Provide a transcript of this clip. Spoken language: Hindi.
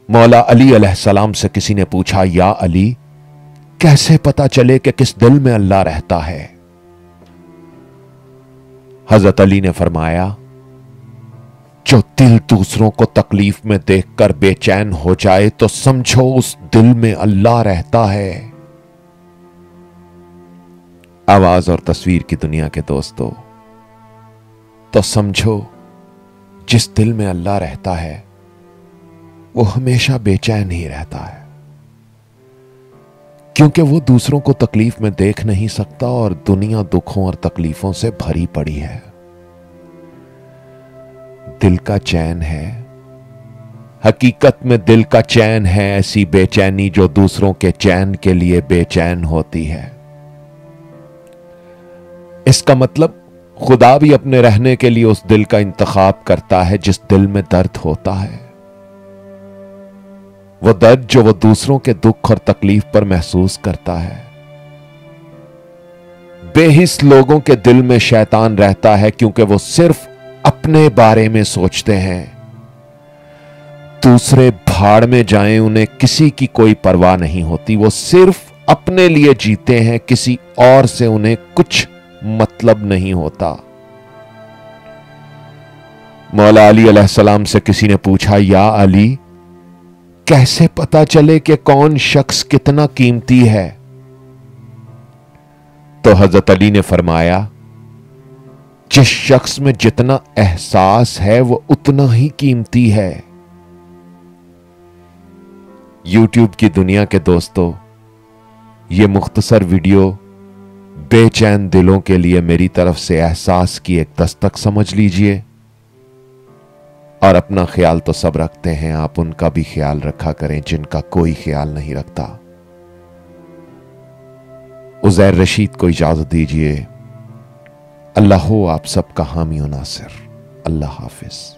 मौला अली अलैहिस्सलाम से किसी ने पूछा, या अली, कैसे पता चले कि किस दिल में अल्लाह रहता है? हजरत अली ने फरमाया, जो दिल दूसरों को तकलीफ में देखकर बेचैन हो जाए तो समझो उस दिल में अल्लाह रहता है। आवाज और तस्वीर की दुनिया के दोस्तों, तो समझो जिस दिल में अल्लाह रहता है वो हमेशा बेचैन ही रहता है, क्योंकि वो दूसरों को तकलीफ में देख नहीं सकता और दुनिया दुखों और तकलीफों से भरी पड़ी है। दिल का चैन है, हकीकत में दिल का चैन है ऐसी बेचैनी जो दूसरों के चैन के लिए बेचैन होती है। इसका मतलब खुदा भी अपने रहने के लिए उस दिल का इंतखाब करता है जिस दिल में दर्द होता है। वो दर्द जो वो दूसरों के दुख और तकलीफ पर महसूस करता है। बेहिस लोगों के दिल में शैतान रहता है क्योंकि वो सिर्फ अपने बारे में सोचते हैं। दूसरे भाड़ में जाएं, उन्हें किसी की कोई परवाह नहीं होती। वो सिर्फ अपने लिए जीते हैं, किसी और से उन्हें कुछ मतलब नहीं होता। मौला अली अलैहिस्सलाम से किसी ने पूछा, या अली, कैसे पता चले कि कौन शख्स कितना कीमती है? तो हजरत अली ने फरमाया, जिस शख्स में जितना एहसास है वो उतना ही कीमती है। यूट्यूब की दुनिया के दोस्तों, ये मुख्तसर वीडियो बेचैन दिलों के लिए मेरी तरफ से एहसास की एक दस्तक समझ लीजिए। और अपना ख्याल तो सब रखते हैं, आप उनका भी ख्याल रखा करें जिनका कोई ख्याल नहीं रखता। उज़ैर रशीद को इजाजत दीजिए। अल्लाह हो आप सबका हामी व नासिर। अल्लाह हाफिज।